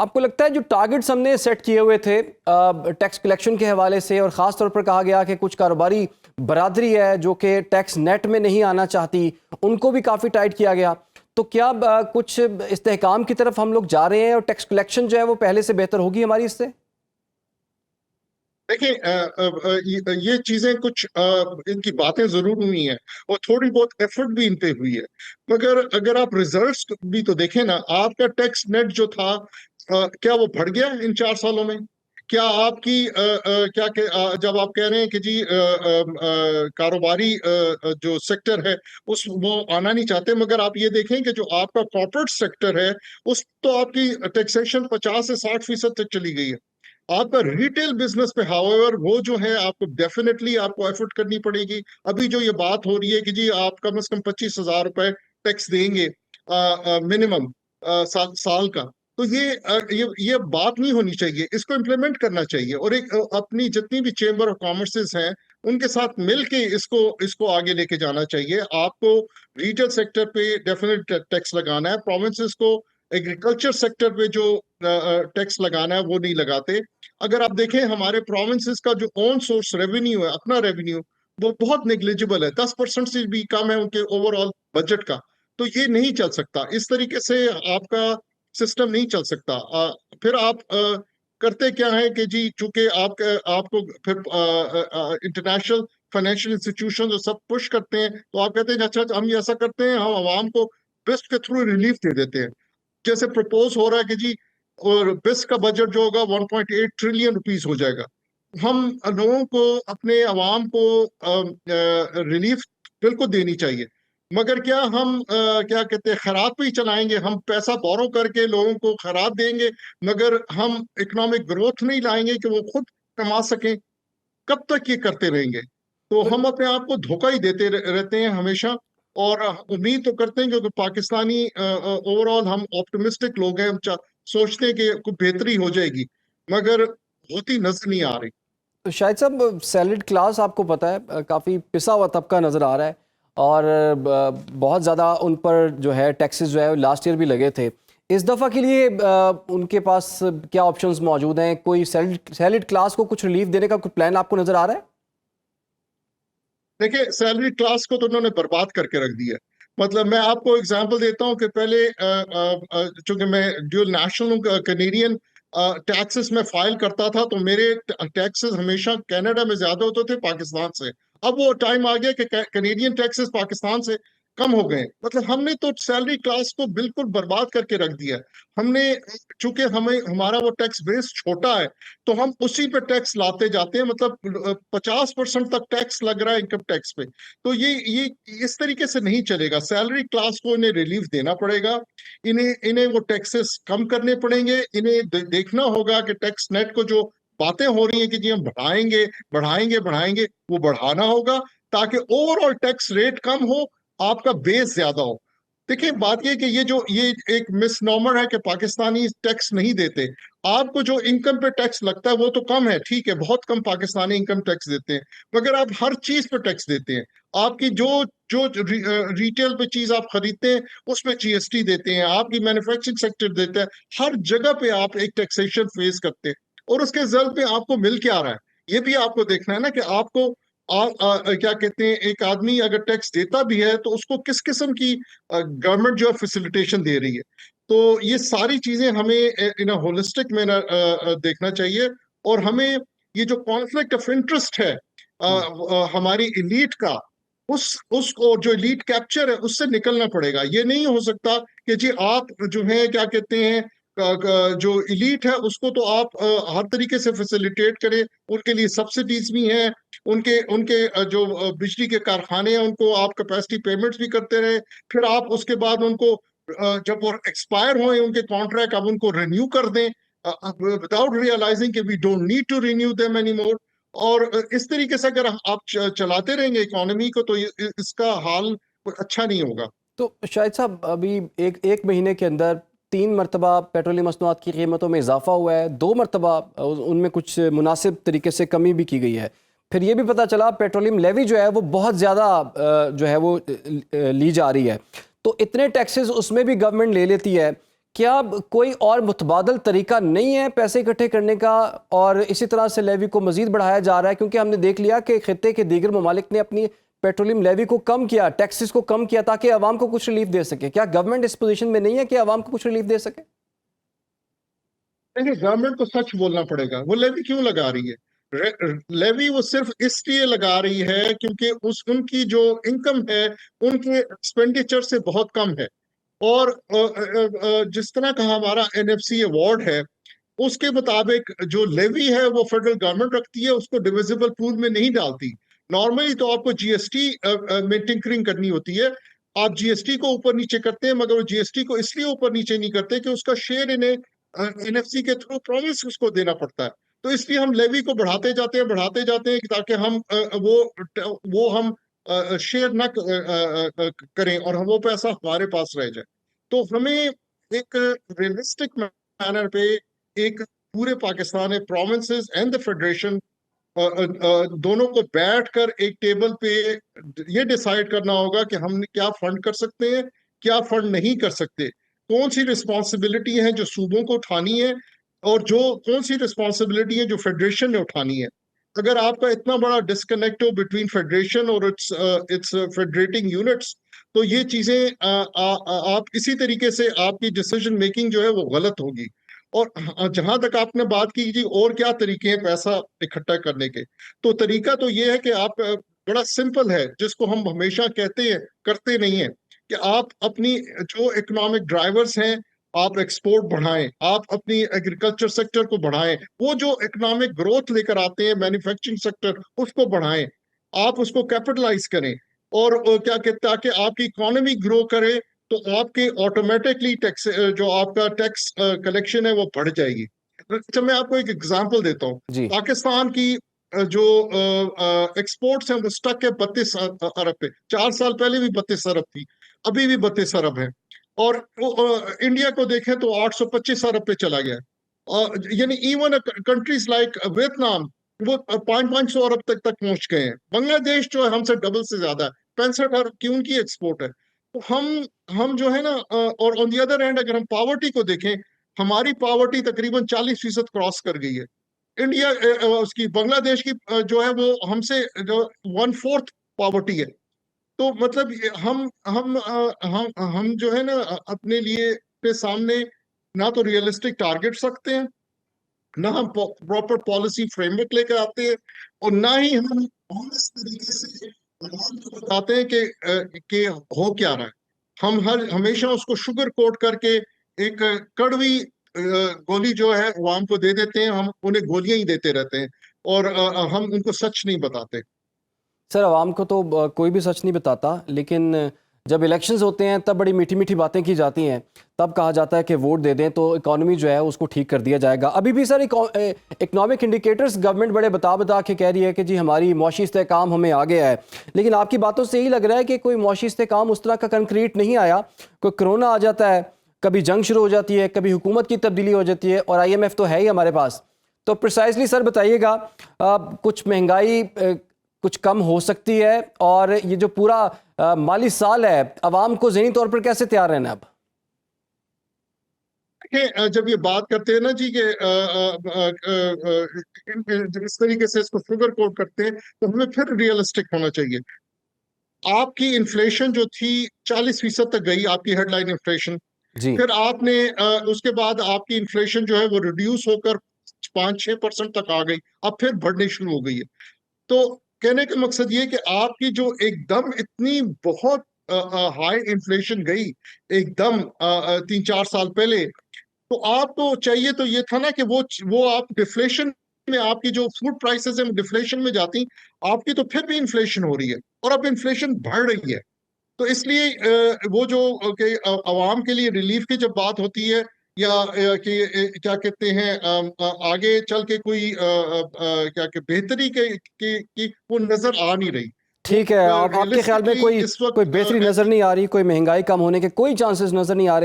آپ کو لگتا ہے جو ٹارگٹس ہم نے سیٹ کیے ہوئے تھے ٹیکس کلیکشن کے حوالے سے، اور خاص طور پر کہا گیا کہ کچھ کاروباری برادری ہے جو کہ ٹیکس نیٹ میں نہیں آنا چاہتی، ان کو بھی کافی ٹائٹ کیا گیا، تو کیا کچھ استحکام کی طرف ہم لوگ جا رہے ہیں اور ٹیکس کلیکشن جو ہے وہ پہلے سے بہتر ہوگی ہماری اس سے؟ دیکھیں یہ چیزیں کچھ ان کی باتیں ضرور ہوئی ہیں اور تھوڑی بہت ایفرٹ بھی ان پہ ہوئی ہے، مگر اگر آپ ریزلٹس بھی تو دیکھیں نا، آپ کا ٹیکس نیٹ جو تھا کیا وہ بڑھ گیا ان 4 سالوں میں؟ کیا آپ کی جب آپ کہہ رہے ہیں کہ جی کاروباری جو سیکٹر ہے وہ آنا نہیں چاہتے، مگر آپ یہ دیکھیں کہ جو آپ کا کارپوریٹ سیکٹر ہے اس تو آپ کی ٹیکسیشن 50 سے 60% تک چلی گئی ہے۔ آپ کا ریٹیل بزنس پہ ہاؤیور وہ جو ہے آپ کو ڈیفینیٹلی آپ کو ایفرٹ کرنی پڑے گی۔ ابھی جو یہ بات ہو رہی ہے کہ جی آپ کم از کم 25,000 روپے ٹیکس دیں گے منیمم سال کا، تو یہ بات نہیں ہونی چاہیے، اس کو امپلیمنٹ کرنا چاہیے، اور ایک اپنی جتنی بھی چیمبر آف کامرسز ہیں ان کے ساتھ مل کے اس کو آگے لے کے جانا چاہیے۔ آپ کو ریٹیل سیکٹر پہ ڈیفینیٹ ٹیکس لگانا ہے، پروونسز کو ایگریکلچر سیکٹر پہ جو ٹیکس لگانا ہے وہ نہیں لگاتے۔ اگر آپ دیکھیں ہمارے پروونسز کا جو اون سورس ریونیو ہے، اپنا ریونیو، وہ بہت نیگلیجبل ہے، 10% سے بھی کم ہے ان کے اوور آل بجٹ کا، تو یہ نہیں چل سکتا، اس طریقے سے آپ کا سسٹم نہیں چل سکتا۔ پھر آپ کرتے کیا ہے کہ جی چونکہ آپ کو پھر انٹرنیشنل فائنینشیل انسٹیٹیوشن جو سب پش کرتے ہیں، تو آپ کہتے ہیں اچھا ہم یہ ایسا کرتے ہیں، ہم عوام کو بسٹ کے تھرو ریلیف دے دیتے ہیں، جیسے پروپوز ہو رہا ہے کہ جی اور بس کا بجٹ جو ہوگا 1.8 ٹریلین روپیز ہو جائے گا۔ ہم لوگوں کو اپنے عوام کو ریلیف بالکل دینی چاہیے، مگر کیا ہم کیا کہتے ہیں خیرات پہ ہی چلائیں گے؟ ہم پیسہ بورو کر کے لوگوں کو خیرات دیں گے مگر ہم اکنامک گروتھ نہیں لائیں گے کہ وہ خود کما سکیں؟ کب تک یہ کرتے رہیں گے؟ تو ہم اپنے آپ کو دھوکہ ہی دیتے رہتے ہیں ہمیشہ، اور امید تو کرتے ہیں کہ پاکستانی اوور آل ہم آپٹمسٹک لوگ ہیں، ہم سوچتے ہیں کہ کوئی بہتری ہو جائے گی، مگر ہوتی نظر نہیں آ رہی۔ شاہد صاحب، سیلڈ کلاس آپ کو پتہ ہے کافی پسا ہوا طبقہ نظر آ رہا ہے، اور بہت زیادہ ان پر جو ہے ٹیکسز جو ہے لاسٹ ایئر بھی لگے تھے۔ اس دفعہ کے لیے ان کے پاس کیا آپشنز موجود ہیں؟ کوئی سیلڈ کلاس کو کچھ ریلیف دینے کا کوئی پلان آپ کو نظر آ رہا ہے؟ دیکھیں سیلری کلاس کو تو انہوں نے برباد کر کے رکھ دیا۔ مطلب میں آپ کو اگزامپل دیتا ہوں کہ پہلے چونکہ میں ڈیول نیشنل ہوں، کینیڈین ٹیکسز میں فائل کرتا تھا، تو میرے ٹیکسز ہمیشہ کینیڈا میں زیادہ ہوتے تھے پاکستان سے۔ اب وہ ٹائم آ گیا کہ کینیڈین ٹیکسز پاکستان سے کم ہو گئے، مطلب ہم نے تو سیلری کلاس کو بالکل برباد کر کے رکھ دیا۔ ہم نے چونکہ ہمارا وہ ٹیکس بیس چھوٹا ہے تو ہم اسی پہ ٹیکس لاتے جاتے ہیں، مطلب 50% تک ٹیکس لگ رہا ہے انکم ٹیکس پہ۔ تو یہ اس طریقے سے نہیں چلے گا، سیلری کلاس کو انہیں ریلیف دینا پڑے گا، انہیں وہ ٹیکسز کم کرنے پڑیں گے، انہیں دیکھنا ہوگا کہ ٹیکس نیٹ کو جو باتیں ہو رہی ہیں کہ جی ہم بڑھائیں گے وہ بڑھانا ہوگا، تاکہ اوور آل ٹیکس ریٹ کم ہو، آپ کا بیس زیادہ ہو۔ دیکھیں بات یہ کہ یہ ایک مس نارمر ہے کہ پاکستانی ٹیکس نہیں دیتے۔ آپ کو جو انکم پہ ٹیکس لگتا ہے وہ تو کم ہے، ٹھیک ہے، بہت کم پاکستانی انکم ٹیکس دیتے ہیں، مگر آپ ہر چیز پہ ٹیکس دیتے ہیں۔ آپ کی جو ریٹیل پہ چیز آپ خریدتے ہیں اس پہ جی ایس ٹی دیتے ہیں، آپ کی مینوفیکچرنگ سیکٹر دیتا ہے، ہر جگہ پہ آپ ایک ٹیکسیشن فیس کرتے ہیں، اور اس کے ریزلٹ پہ آپ کو مل کے آ رہا ہے۔ یہ بھی آپ کو دیکھنا ہے نا کہ آپ کو کیا کہتے ہیں، ایک آدمی اگر ٹیکس دیتا بھی ہے تو اس کو کس قسم کی گورنمنٹ جو ہے فیسیلیٹیشن دے رہی ہے۔ تو یہ ساری چیزیں ہمیں ان ہولسٹک میں دیکھنا چاہیے، اور ہمیں یہ جو کانفلکٹ آف انٹرسٹ ہے ہماری ایلیٹ کا، اس کو جو ایلیٹ کیپچر ہے اس سے نکلنا پڑے گا۔ یہ نہیں ہو سکتا کہ جی آپ جو ہے کیا کہتے ہیں جو ایلیٹ ہے اس کو تو آپ ہر طریقے سے فیسیلیٹیٹ کریں، ان کے لیے سبسڈیز بھی ہیں، ان کے جو بجلی کے کارخانے ہیں ان کو آپ کیپیسٹی پیمنٹس بھی کرتے رہے، پھر آپ اس کے بعد ان کو جب وہ ایکسپائر ہوئے ان کے کانٹریکٹ اب ان کو رینیو کر دیں وداؤٹ ریئلائزنگ کہ we don't need to renew them any more. اور اس طریقے سے اگر آپ چلاتے رہیں گے اکانومی کو تو اس کا حال اچھا نہیں ہوگا۔ تو شاہد صاحب، ابھی ایک مہینے کے اندر 3 مرتبہ پیٹرولیم مصنوعات کی قیمتوں میں اضافہ ہوا ہے، 2 مرتبہ ان میں کچھ مناسب طریقے سے کمی بھی کی گئی ہے۔ پھر یہ بھی پتہ چلا پیٹرولیم لیوی جو ہے وہ بہت زیادہ جو ہے وہ لی جا رہی ہے، تو اتنے ٹیکسز اس میں بھی گورنمنٹ لے لیتی ہے کیا کوئی اور متبادل طریقہ نہیں ہے پیسے اکٹھے کرنے کا اور اسی طرح سے لیوی کو مزید بڑھایا جا رہا ہے؟ کیونکہ ہم نے دیکھ لیا کہ خطے کے دیگر ممالک نے اپنی پیٹرولیم لیوی کو کم کیا، ٹیکسز کو کم کیا تاکہ عوام کو کچھ ریلیف دے سکے. کیا گورنمنٹ اس پوزیشن میں نہیں ہے کہ عوام کو کچھ ریلیف دے سکے؟ دیکھیں، گورنمنٹ کو سچ بولنا پڑے گا. وہ لیوی کیوں لگا رہی ہے؟ لیوی وہ صرف اس لیے لگا رہی ہے کیونکہ ان کی جو انکم ہے ان کے ایکسپینڈیچر سے بہت کم ہے. اور جس طرح کا ہمارا NFC ایوارڈ ہے اس کے مطابق جو لیوی ہے وہ فیڈرل گورنمنٹ رکھتی ہے، اس کو ڈویزیبل پول میں نہیں ڈالتی. نارملی تو آپ کو GST میں ٹنکرنگ کرنی ہوتی ہے. آپ GST کو اوپر نیچے کرتے ہیں، مگر وہ GST کو اس لیے اوپر نیچے نہیں کرتے کہ اس کا شیئر انہیں NFC کے تھرو پرومس اس کو دینا پڑتا ہے. تو اس لیے ہم لیوی کو بڑھاتے جاتے ہیں تاکہ ہم وہ ہم شیئر نہ کریں اور وہ پیسہ ہمارے پاس رہ جائے. تو ہمیں ایک ریئلسٹک مینر پہ ایک پورے Pakistan provinces and the federation دونوں کو بیٹھ کر ایک ٹیبل پہ یہ ڈیسائیڈ کرنا ہوگا کہ ہم کیا فنڈ کر سکتے ہیں، کیا فنڈ نہیں کر سکتے، کون سی رسپانسبلٹی ہیں جو صوبوں کو اٹھانی ہے اور کون سی رسپانسبلٹی ہے جو فیڈریشن نے اٹھانی ہے. اگر آپ کا اتنا بڑا ڈسکنیکٹ ہو بٹوین فیڈریشن اور اٹس فیڈریٹنگ یونٹس تو یہ چیزیں آپ اسی طریقے سے آپ کی ڈیسیژن میکنگ جو ہے وہ غلط ہوگی. اور جہاں تک آپ نے بات کی جی اور کیا طریقے ہیں پیسہ اکٹھا کرنے کے، تو طریقہ تو یہ ہے کہ آپ بڑا سمپل ہے جس کو ہم ہمیشہ کہتے ہیں کرتے نہیں ہیں کہ آپ اپنی جو اکنامک ڈرائیورز ہیں آپ ایکسپورٹ بڑھائیں، آپ اپنی ایگریکلچر سیکٹر کو بڑھائیں، وہ جو اکنامک گروتھ لے کر آتے ہیں مینوفیکچرنگ سیکٹر اس کو بڑھائیں، آپ اس کو کیپٹلائز کریں اور کیا کہ تاکہ آپ کی اکانومی گرو کرے تو آپ کے آٹومیٹکلی ٹیکس جو آپ کا ٹیکس کلیکشن ہے وہ بڑھ جائے گی. اچھا میں آپ کو ایک ایگزامپل دیتا ہوں. جی پاکستان کی جو ایکسپورٹس ہیں وہ سٹک ہے 32 ارب پہ. 4 سال پہلے بھی 32 ارب تھی، ابھی بھی 32 ارب ہے. اور انڈیا کو دیکھیں تو 825 ارب پہ چلا گیا. یعنی ایون کنٹریز لائک ویتنام وہ 500 ارب تک پہنچ گئے ہیں. بنگلہ دیش جو ہے ہم سے ڈبل سے زیادہ ہے، 65 ارب کی ان کی ایکسپورٹ ہے. تو ہم جو ہے نا اور آن دی ادر ہینڈ اگر ہم پاورٹی کو دیکھیں، ہماری پاورٹی تقریباً 40% کراس کر گئی ہے. انڈیا اس کی بنگلہ دیش کی جو ہے وہ ہم سے 1/4 پاورٹی ہے. تو مطلب ہم جو ہے نا اپنے لیے سامنے نہ تو ریئلسٹک ٹارگیٹ رکھتے ہیں، نہ ہم پراپر پالیسی فریم ورک لے کر آتے ہیں، اور نہ ہی ہم اس طریقے سے بتاتے ہیں کہ ہو کیا رہا ہے. ہم ہمیشہ اس کو شوگر کوٹ کر کے ایک کڑوی گولی جو ہے عوام کو دے دیتے ہیں. ہم انہیں گولیاں ہی دیتے رہتے ہیں اور ہم ان کو سچ نہیں بتاتے. سر، عوام کو تو کوئی بھی سچ نہیں بتاتا، لیکن جب الیکشنز ہوتے ہیں تب بڑی میٹھی میٹھی باتیں کی جاتی ہیں، تب کہا جاتا ہے کہ ووٹ دے دیں تو اکانومی جو ہے اس کو ٹھیک کر دیا جائے گا. ابھی بھی سر اکنامک انڈیکیٹرز گورنمنٹ بڑے بتا کے کہہ رہی ہے کہ جی ہماری معاشی استحکام ہمیں آ گیا ہے، لیکن آپ کی باتوں سے یہی لگ رہا ہے کہ کوئی معاشی استحکام اس طرح کا کنکریٹ نہیں آیا. کوئی کرونا آ جاتا ہے، کبھی جنگ شروع ہو جاتی ہے، کبھی حکومت کی تبدیلی ہو جاتی ہے، اور IMF تو ہے ہی ہمارے پاس. تو پریسائزلی سر بتائیے گا، کچھ مہنگائی کچھ کم ہو سکتی ہے، اور یہ جو پورا مالی سال ہے عوام کو ذہنی طور پر کیسے تیار رہنا ہے؟ اب جب یہ بات کرتے ہیں نا جی کہ اس طریقے سے اس کو شوگر کوٹ کرتے ہیں تو ہمیں پھر ریئلسٹک ہونا چاہیے. آپ کی انفلیشن جو تھی 40% تک گئی، آپ کی ہیڈ لائن انفلیشن. جی پھر آپ نے اس کے بعد آپ کی انفلیشن جو ہے وہ ریڈیوس ہو کر 5-6% تک آ گئی، اب پھر بڑھنے شروع ہو گئی ہے. تو کہنے کا مقصد یہ کہ آپ کی جو ایک دم اتنی بہت ہائی انفلیشن گئی ایک دم 3-4 سال پہلے، تو آپ کو چاہیے تو یہ تھا نا کہ وہ آپ ڈیفلیشن میں، آپ کی جو فوڈ پرائسز ہیں ڈیفلیشن میں جاتی، آپ کی تو پھر بھی انفلیشن ہو رہی ہے اور اب انفلیشن بڑھ رہی ہے. تو اس لیے وہ جو کہ عوام کے لیے ریلیف کی جب بات ہوتی ہے یا کہ کیا کہتے ہیں آگے چل کے کوئی کیا کہ بہتری کی وہ نظر آ نہیں رہی. ٹھیک ہے، آپ کے خیال میں کوئی بہتری نظر نہیں آ رہی، کوئی مہنگائی کم ہونے کے کوئی چانسز نظر نہیں آ رہے؟